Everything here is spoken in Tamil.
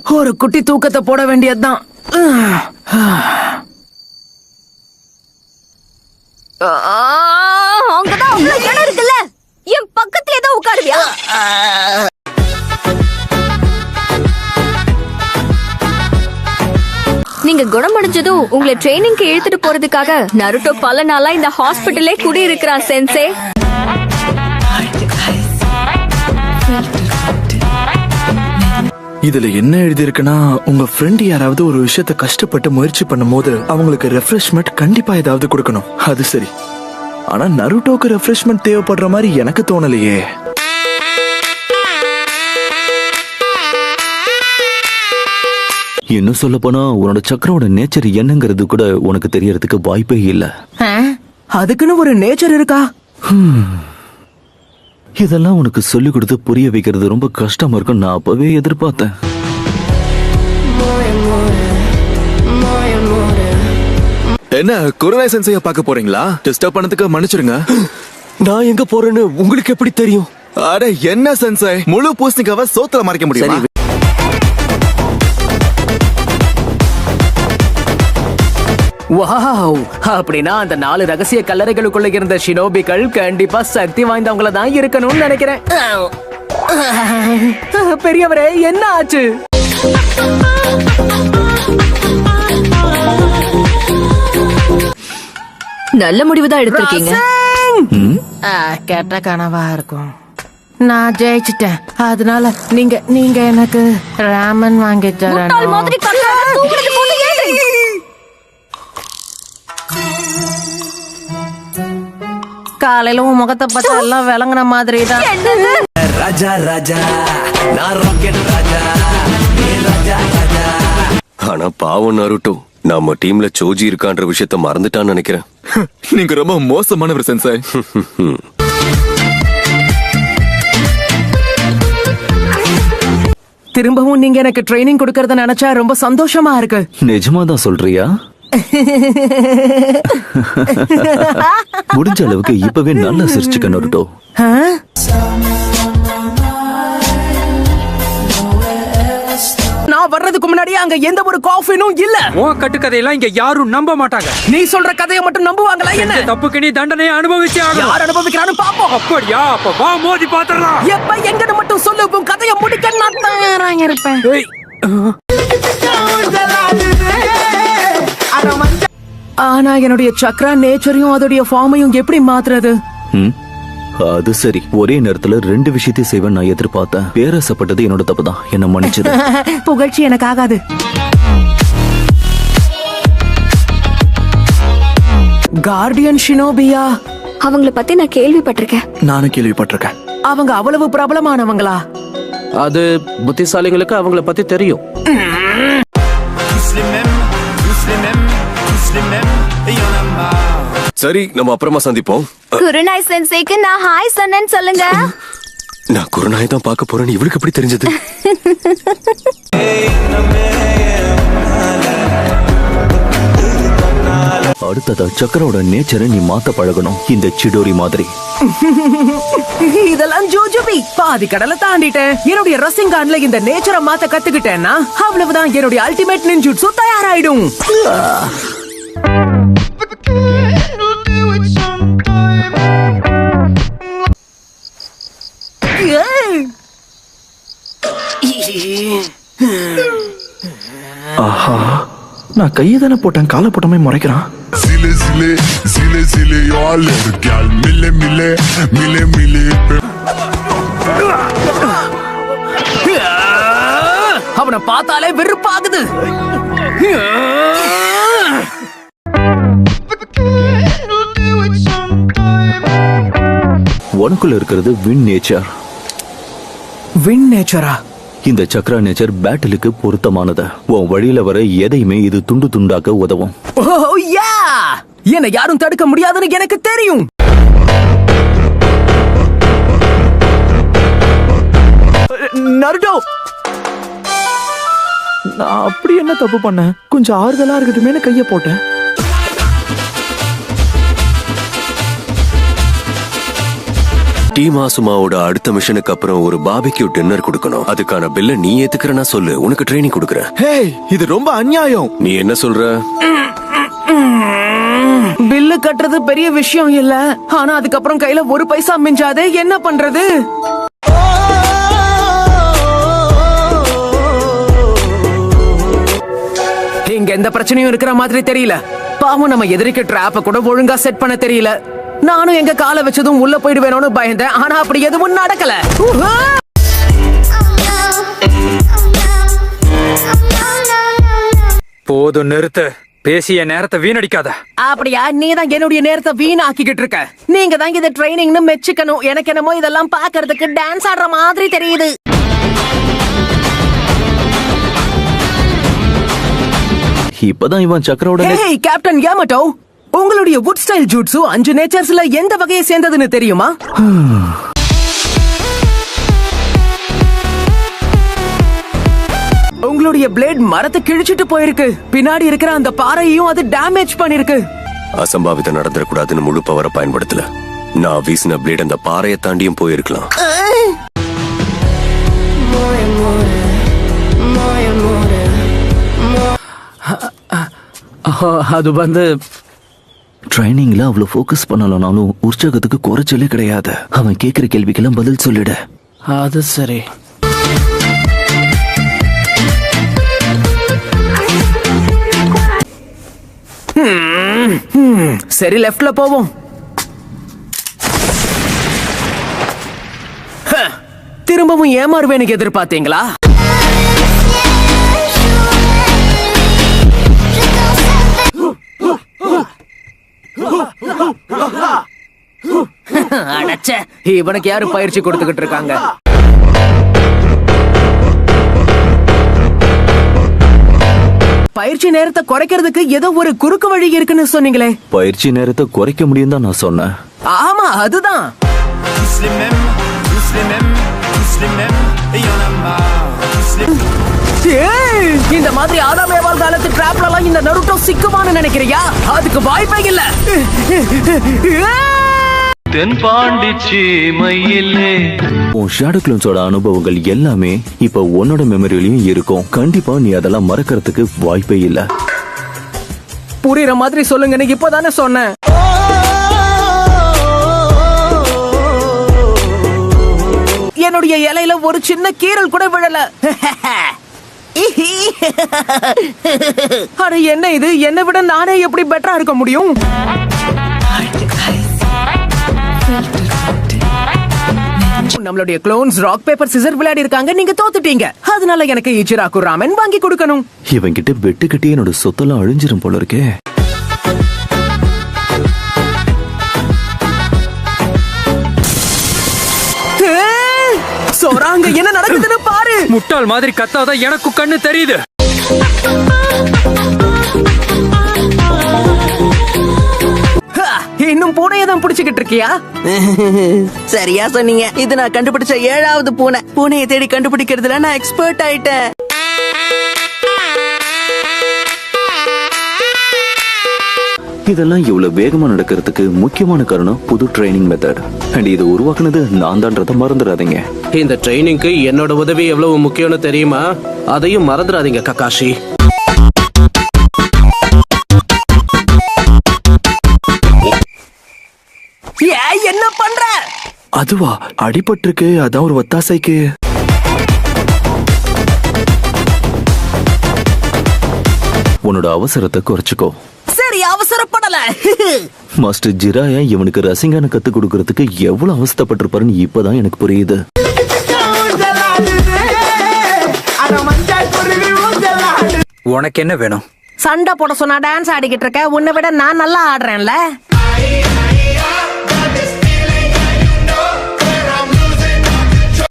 ஒரு குட்டி தூக்கத்தை போட வேண்டியதுதான். அங்கதான் அவ்வளவு இடம் இருக்குல்ல, என் பக்கத்துலயே தான் உட்காருவியா? நீங்க குணமடைஞ்சதும் உங்களை ட்ரைனிங்க்கு இழுத்துட்டு போறதுக்காக நருட்டோ பல நாளா இந்த ஹாஸ்பிட்டலே குடி இருக்கிறான் சென்சே. இதுல என்ன எழுதி இருக்குன்னா, உங்க ஃப்ரெண்ட் யாராவது ஒரு விஷயத்த கஷ்டப்பட்டு முயற்சி பண்ணும் போது அவங்களுக்கு ரெஃப்ரெஷ்மெண்ட் கண்டிப்பா ஏதாவது கொடுக்கணும். அது சரி, ஆனா நருட்டோக்கு ரெஃப்ரெஷ்மெண்ட் தேவைப்படுற மாதிரி எனக்கு தோணலையே. இன்னும் சொல்ல போனா உன்னோட சக்கரோட நேச்சர் என்னங்கிறது கூட உனக்கு தெரியறதுக்கு வாய்ப்பே இல்ல. அதுக்குன்னு ஒரு நேச்சர் இருக்கா? இதெல்லாம் உனக்கு சொல்லி கொடுத்து புரிய வைக்கிறது ரொம்ப கஷ்டமா இருக்கும். நான் அப்பவே எதிர்பார்த்தேன். என்ன குருநாய் சென்சைய பார்க்க போறீங்களா? டிஸ்டர்ப் பண்ணதுக்கு மன்னிச்சிருங்க. நான் எங்க போறேன்னு உங்களுக்கு எப்படி தெரியும்? அட என்ன சென்சை, முழு பூசணிக்காவை சோத்துல மறைக்க முடியும்? வாவ், அப்படின்னா அந்த 4 ரகசிய கல்லறைகளுக்குள்ள இருந்த ஷினோபிகள் கண்டிப்பா சக்தி வாய்ந்தவங்கள தான் இருக்கணும்னு நினைக்கிறேன். பெரியவரே, என்ன ஆச்சு? நல்ல முடிவுதான் எடுத்திருக்கீங்க. கெட்ட கனவா இருக்கும். நான் ஜெயிச்சிட்டேன். அதனால நீங்க எனக்கு ராமன் வாங்கி தரணும். மாதிரி காலையில உன் முகத்தை பார்த்தா எல்லாம் விளங்குன மாதிரி தான். ராஜா ராஜா, நான் ராக்கெட் ராஜா, நீ ராஜா ராஜா. ஆனா பாவம் நருட்டோ, நம்ம டீம்ல சோஜி இருக்கான்ற விஷயத்த மறந்துட்டான்னு நினைக்கிறேன். நீங்க ரொம்ப மோசமானவர் சென்சை. திரும்பவும் நீங்க எனக்கு ட்ரைனிங் கொடுக்கறத நினைச்சா ரொம்ப சந்தோஷமா இருக்கு. நிஜமாதான் சொல்றியா? முடிஞ்ச அளவுக்கு இப்பவே நல்லா சிரிச்சுக்க நருட்டோ. நான் வர்றதுக்கு முன்னாடியே அங்க எந்த ஒரு காஃபினும் இல்ல. உன் கட்டுக்கதையெல்லாம் இங்க யாரும் நம்ப மாட்டாங்க. நீ சொல்ற கதையை மட்டும் நம்புவாங்களா என்ன? தப்புக்கு நீ தண்டனையை அனுபவிச்சே ஆகணும். யார் அனுபவிக்கிறான்னு பாப்போம். அப்படியா? அப்ப வா மோதி பாத்துறலாம். எப்ப எங்கன்னு மட்டும் சொல்லு, உன் கதையை முடிக்க நான் தயாரா இருப்பேன். ஆனா என்னுடைய சக்ரா நேச்சரையும் அதோடைய ஃபார்மையும் எப்படி மாத்துறது? அது சரி, ஒரே நேரத்துல 2 விஷயத்தையும் செய்வேன் நான் எதிர்பார்த்தேன். பேரசப்பட்டது என்னோட தப்புதான், என்ன மன்னிச்சது. புகழ்ச்சி எனக்கு ஆகாது. கார்டியன் ஷினோபியா, அவங்கள பத்தி நான் கேள்விப்பட்டிருக்கேன். நானும் கேள்விப்பட்டிருக்கேன். அவங்க அவ்வளவு பிரபலமானவங்களா? அது புத்திசாலிகளுக்கு அவங்கள பத்தி தெரியும். சரி, நம்ம அப்புறமா சந்திப்போம். குருநாய் சென்சேக்கு நான் ஹாய் சொன்னேன்னு சொல்லுங்க. நான் குருநாயை தான் பார்க்க போறேன்னு இவளுக்கு எப்படி தெரிஞ்சது? அடுத்ததா சக்கரோட நேச்சரை நீ மாத்த பழகணும், இந்த சிடோரி மாதிரி. இதெல்லாம் ஜோஜோபி. பாதி கடலை தாண்டிட்டேன். என்னுடைய ரசிங்கான்ல இந்த நேச்சரை மாத்த கத்துக்கிட்டேன்னா அவ்வளவுதான், என்னுடைய அல்டிமேட் நின்ஜுட்சு தயாராயிடும். ஆஹா, நான் கையை தானே போட்டேன், காலை போட்டமே முறைக்கிறான். Zile zile, zile zile, eu alerg, gal, mile mile, mile mile pe... அவனை பார்த்தாலே வெறுப்பாகுது. உனக்குள்ள இருக்கிறது வின் நேச்சர். வின் நேச்சரா? இந்த சக்ரா நேச்சர் பேட்டிலுக்கு பொருத்தமானது. உன் வழியில வர எதையுமே இது துண்டு துண்டாக்க உதவும். என்னை யாரும் தடுக்க முடியாதுன்னு எனக்கு தெரியும். நருட்டோ, நான் அப்படி என்ன தப்பு பண்ணேன்? கொஞ்சம் ஆறுதலா இருக்கட்டுமே கைய போட்டேன். டீம் ஆசுமாவோட அடுத்த மிஷனுக்கு அப்புறம் ஒரு பாபிக்யூ டின்னர் கொடுக்கணும். அதுக்கான பில்ல நீ ஏத்துக்கிறனா சொல்லு, உனக்கு ட்ரைனிங் கொடுக்கறேன். ஹேய், இது ரொம்ப அநியாயம். நீ என்ன சொல்ற? பில்லு கட்டுறது பெரிய விஷயம் இல்ல, ஆனா அதுக்கப்புறம் கையில ஒரு பைசா மிஞ்சாதே, என்ன பண்றது? இங்க எந்த பிரச்சனையும் இருக்கிற மாதிரி தெரியல. பாவம், நம்ம எதிரிக்கு டிராப்ப கூட ஒழுங்கா செட் பண்ண தெரியல. நானும் எங்க காலை வச்சதும் உள்ள போயிடுவேணும்னு பயந்தேன், ஆனா அப்படி எதுவும் நடக்கல. போதும், நிறுத்து. பேசிய நேரத்தை வீணடிக்காத. அப்படியா? நீ தான் என்னுடைய நேரத்தை வீணாக்கிக்கிட்டு இருக்க. நீங்க தான் இதை ட்ரைனிங்னு மெச்சுக்கணும். எனக்கு என்னமோ இதெல்லாம் பாக்குறதுக்கு டான்ஸ் ஆடுற மாதிரி தெரியுது. இப்பதான் இவன் சக்கரோட ஹேய் கேப்டன் யாமட்டோ, உங்களுடைய வுட் ஸ்டைல் ஜூட்ஸு 5 நேச்சர்ஸ்ல எந்த வகையை சேர்ந்ததுன்னு தெரியுமா? உங்களுடைய பிளேட் மரத்தை கிழிச்சிட்டு போயிருக்கு. பின்னாடி இருக்கிற அந்த பாறையையும் அது டேமேஜ் பண்ணிருக்கு. அசம்பாவிதம் நடந்துடக்கூடாதுன்னு முழு பவரை பயன்படுத்தல. நான் வீசின பிளேட் அந்த பாறையை தாண்டியும் போயிருக்கலாம். அது வந்து ட்ரைனிங்ல அவ்வளவு ஃபோக்கஸ் பண்ணலனாலும் உற்சாகத்துக்கு குறைச்சலே கிடையாது. அவன் கேக்குற கேள்விக்கெல்லாம் பதில் சொல்லிட. அது சரி. சரி, லெஃப்ட்ல போவோம். திரும்பவும் ஏமாறுவேனுக்கு எதிர்பார்த்தீங்களா? அடச்சே, இவனுக்கு யாரு பயிற்சி கொடுத்துக்கிட்டு இருக்காங்க? பயிற்சி நேரத்தை குறைக்கிறதுக்கு ஏதோ ஒரு குறுக்கு வழி இருக்குன்னு சொன்னீங்களே. பயிற்சி நேரத்தை குறைக்க முடியும் தான் நான் சொன்னேன். ஆமா, அதுதான். ஏய், இந்த மாதிரி ஆதாம் ஏவாள் காலத்து டிராப்ல எல்லாம் இந்த நருட்டோ சிக்குமான்னு நினைக்கிறியா? அதுக்கு வாய்ப்பே இல்ல. தென்பாண்டி சீமையிலே உன் ஷேடோ க்ளோன்ஸோட அனுபவங்கள் எல்லாமே இப்ப உன்னோட மெமரியிலயும் இருக்கும். கண்டிப்பா நீ அதெல்லாம் மறக்கிறதுக்கு வாய்ப்பே இல்ல. புரியுற மாதிரி சொல்லுங்கன்னு இப்பதானே சொன்னேன். என்னுடைய இலையில ஒரு சின்ன கீறல் கூட விழல. அட என்ன இது? என்னை விட நானே எப்படி பெட்டரா இருக்க முடியும்? நம்மளுடைய க்ளோன்ஸ் ராக் பேப்பர் சிசர் விளையாடி இருக்காங்க. நீங்க தோத்துட்டீங்க. அதனால எனக்கு இச்சிராக்கு ராமன் வாங்கி கொடுக்கணும். இவங்கிட்ட வெட்டு கட்டி என்னோட சொத்தெல்லாம் அழிஞ்சிரும் போல இருக்கே. சோராங்க, என்ன நடக்குதுன்னு பாரு. முட்டாள் மாதிரி கத்தாத, எனக்கு கண்ணு தெரியுது. இன்னும் பூனையை தான் பிடிச்சுக்கிட்டு இருக்கியா? சரியா சொன்னீங்க. இது நான் கண்டுபிடிச்ச 7வது பூனை. பூனையை தேடி கண்டுபிடிக்கிறதுல நான் எக்ஸ்பர்ட் ஆயிட்டேன். இதெல்லாம் இவ்வளவு வேகமா நடக்கிறதுக்கு முக்கியமான காரணம் புது ட்ரைனிங் மெத்தட். அண்ட் இது உருவாக்குனது நான் தான்றத மறந்துடாதீங்க. இந்த ட்ரைனிங்க்கு என்னோட உதவி எவ்வளவு முக்கியம்னு தெரியுமா? அதையும் மறந்துடாதீங்க ககாஷி. என்ன பண்ற? அதுவா? அடிபட்டிருக்கு, அதான் ஒரு ஒத்தாசைக்கு. உன்னோட அவசரத்தை குறைச்சுக்கோ. சரி, அவசரப்படல. மாஸ்டர் ஜிராயா இவனுக்கு ரசிங்கான கத்து கொடுக்கறதுக்கு எவ்வளவு அவஸ்தப்பட்டிருப்பாருன்னு இப்பதான் எனக்கு புரியுது. உனக்கு என்ன வேணும்? சண்டை போட சொன்னா டான்ஸ் ஆடிக்கிட்டு இருக்க. உன்னை விட நான் நல்லா ஆடுறேன்ல.